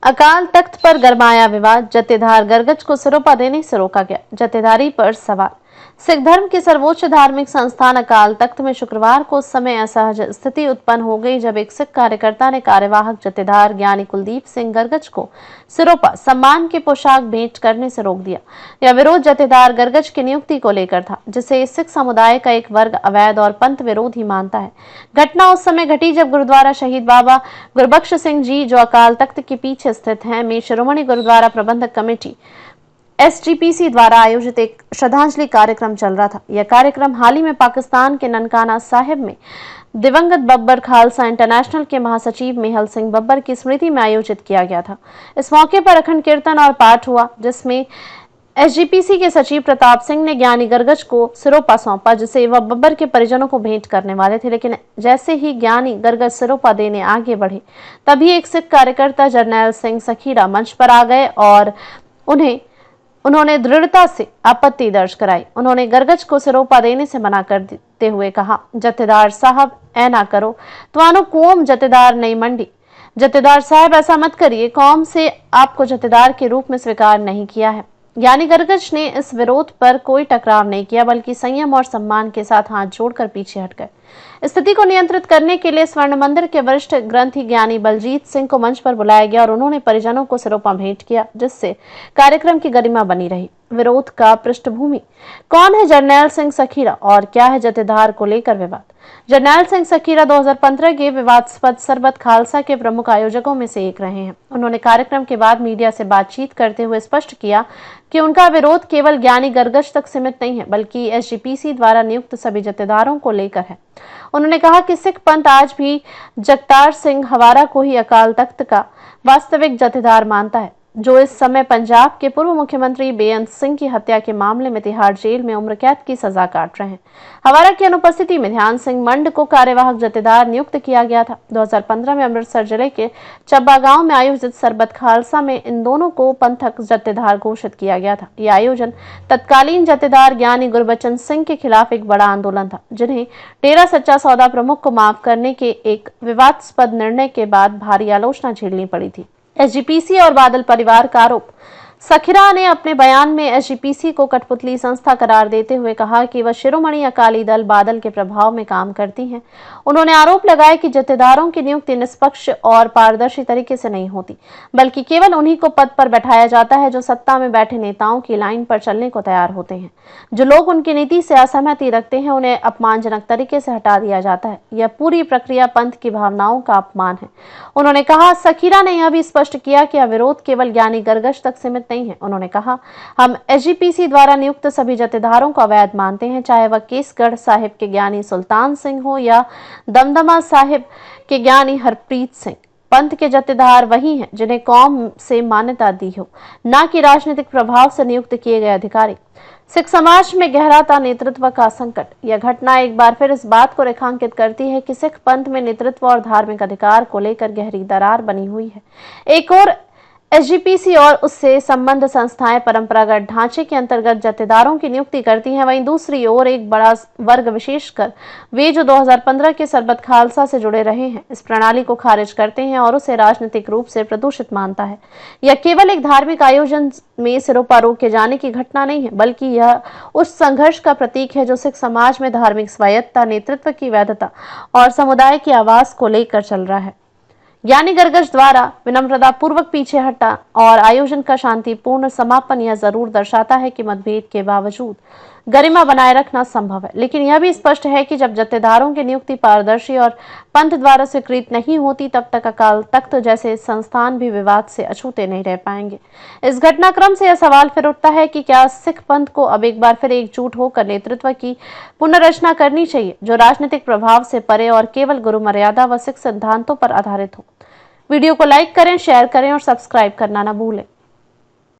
अकाल तख्त पर गरमाया विवाद, जत्थेदार गरगच को सिरोपा देने से रोका गया। जत्थेदारी पर सवाल। सिख धर्म के सर्वोच्च धार्मिक संस्थान अकाल तख्त में शुक्रवार को उस समय असहज स्थिति उत्पन्न हो गई जब एक सिख कार्यकर्ता ने कार्यवाहक जत्थेदार ज्ञानी कुलदीप सिंह गरगच को सिरोपा सम्मान की पोशाक भेंट करने से रोक दिया। यह विरोध जत्थेदार गरगच की नियुक्ति को लेकर था, जिसे सिख समुदाय का एक वर्ग अवैध और पंथ विरोधी मानता है। घटना उस समय घटी जब गुरुद्वारा शहीद बाबा गुरबख्श सिंह जी, जो अकाल तख्त के पीछे स्थित हैं, में शिरोमणि गुरुद्वारा प्रबंधक कमेटी SGPC द्वारा आयोजित एक श्रद्धांजलि कार्यक्रम चल रहा था। यह कार्यक्रम हाल ही में पाकिस्तान के ननकाना साहिब में दिवंगत बब्बर खालसा इंटरनेशनल के महासचिव मेहल सिंह बब्बर की स्मृति में आयोजित किया गया था। इस मौके पर अखंड कीर्तन और पाठ हुआ, जिसमें SGPC के सचिव प्रताप सिंह ने ज्ञानी गरगच को सिरोपा सौंपा, जिसे वह बब्बर के परिजनों को भेंट करने वाले थे। लेकिन जैसे ही ज्ञानी गरगच सिरोपा देने आगे बढ़े, तभी एक सिख कार्यकर्ता जरनैल सिंह सखीरा मंच पर आ गए और उन्होंने दृढ़ता से आपत्ति दर्ज कराई। उन्होंने गरगच को सिरोपा देने से मना करते हुए कहा, जत्थेदार साहब ऐ ना करो, तुआनो कौम जत्थेदार नहीं मंडी। जत्थेदार साहब ऐसा मत करिए, कौम से आपको जत्थेदार के रूप में स्वीकार नहीं किया है। ज्ञानी गरगच ने इस विरोध पर कोई टकराव नहीं किया, बल्कि संयम और सम्मान के साथ हाथ जोड़कर पीछे हट गए। स्थिति को नियंत्रित करने के लिए स्वर्ण मंदिर के वरिष्ठ ग्रंथी ज्ञानी बलजीत सिंह को मंच पर बुलाया गया और उन्होंने परिजनों को सिरोपा भेंट किया, जिससे कार्यक्रम की गरिमा बनी रही। विरोध का पृष्ठभूमि। कौन है जरनैल सिंह सखीरा और क्या है जत्थेदार को लेकर विवाद? जरनैल सिंह सखीरा 2015 के विवादास्पद सरबत खालसा के प्रमुख आयोजकों में से एक रहे हैं। उन्होंने कार्यक्रम के बाद मीडिया से बातचीत करते हुए स्पष्ट किया कि उनका विरोध केवल ज्ञानी गरगच तक सीमित नहीं है, बल्कि SGPC द्वारा नियुक्त सभी जत्थेदारों को लेकर है। उन्होंने कहा कि सिख पंथ आज भी जगतार सिंह हवारा को ही अकाल तख्त का वास्तविक जत्थेदार मानता है, जो इस समय पंजाब के पूर्व मुख्यमंत्री बेअंत सिंह की हत्या के मामले में तिहाड़ जेल में उम्र कैद की सजा काट रहे हैं। हवारा की अनुपस्थिति में ध्यान सिंह मंड को कार्यवाहक जत्थेदार नियुक्त किया गया था। 2015 में अमृतसर जिले के चब्बा गांव में आयोजित सरबत खालसा में इन दोनों को पंथक जत्थेदार घोषित किया गया था। यह आयोजन तत्कालीन जत्थेदार ज्ञानी गुरबचन सिंह के खिलाफ एक बड़ा आंदोलन था, जिन्हें डेरा सच्चा सौदा प्रमुख को माफ करने के एक विवादास्पद निर्णय के बाद भारी आलोचना झेलनी पड़ी थी। SGPC और बादल परिवार का आरोप। सखीरा ने अपने बयान में SGPC को कठपुतली संस्था करार देते हुए कहा कि वह शिरोमणि अकाली दल बादल के प्रभाव में काम करती है। उन्होंने आरोप लगाया कि जत्थेदारों की नियुक्ति निष्पक्ष और पारदर्शी तरीके से नहीं होती, बल्कि केवल उन्हीं को पद पर बैठाया जाता है जो सत्ता में बैठे नेताओं की लाइन पर चलने को तैयार होते हैं। जो लोग उनकी नीति से असहमति रखते हैं, उन्हें अपमानजनक तरीके से हटा दिया जाता है। यह पूरी प्रक्रिया पंथ की भावनाओं का अपमान है। उन्होंने कहा, सखीरा ने यह भी स्पष्ट किया कि यह विरोध केवल ज्ञानी गरगच तक सीमित नहीं है। उन्होंने कहा, हम SGPC द्वारा नियुक्त सभी जत्थेदारों को अवैध मानते हैं, चाहे वह केसगढ़ साहिब के ज्ञानी सुल्तान सिंह हो या दमदमा साहिब के ज्ञानी हरप्रीत सिंह। पंथ के जत्थेदार वही हैं जिन्हें कौम से मान्यता दी हो, न कि राजनीतिक प्रभाव से नियुक्त किए गए अधिकारी। सिख समाज में गहराता नेतृत्व का संकट। यह घटना एक बार फिर इस बात को रेखांकित करती है कि सिख पंथ में नेतृत्व और धार्मिक अधिकार को लेकर गहरी दरार बनी हुई है। एक और SGPC और उससे संबद्ध संस्थाएं परंपरागत ढांचे के अंतर्गत जत्थेदारों की नियुक्ति करती हैं, वहीं दूसरी ओर एक बड़ा वर्ग, विशेषकर वे जो 2015 के सरबत खालसा से जुड़े रहे हैं, इस प्रणाली को खारिज करते हैं और उसे राजनीतिक रूप से प्रदूषित मानता है। यह केवल एक धार्मिक आयोजन में सिरोपा रोके जाने की घटना नहीं है, बल्कि यह उस संघर्ष का प्रतीक है जो सिख समाज में धार्मिक स्वायत्तता, नेतृत्व की वैधता और समुदाय की आवाज को लेकर चल रहा है। ज्ञानी गरगच द्वारा विनम्रता पूर्वक पीछे हटा और आयोजन का शांतिपूर्ण समापन यह जरूर दर्शाता है कि मतभेद के बावजूद गरिमा बनाए रखना संभव है। लेकिन यह भी स्पष्ट है कि जब जत्थेदारों की नियुक्ति पारदर्शी और पंथ द्वारा स्वीकृत नहीं होती, तब तक अकाल तख्त जैसे संस्थान भी विवाद से अछूते नहीं रह पाएंगे। इस घटनाक्रम से यह सवाल फिर उठता है कि क्या सिख पंथ को अब एक बार फिर एकजुट होकर नेतृत्व की पुनर्रचना करनी चाहिए, जो राजनीतिक प्रभाव से परे और केवल गुरु मर्यादा व सिख सिद्धांतों पर आधारित हो। वीडियो को लाइक करें, शेयर करें और सब्सक्राइब करना न भूलें।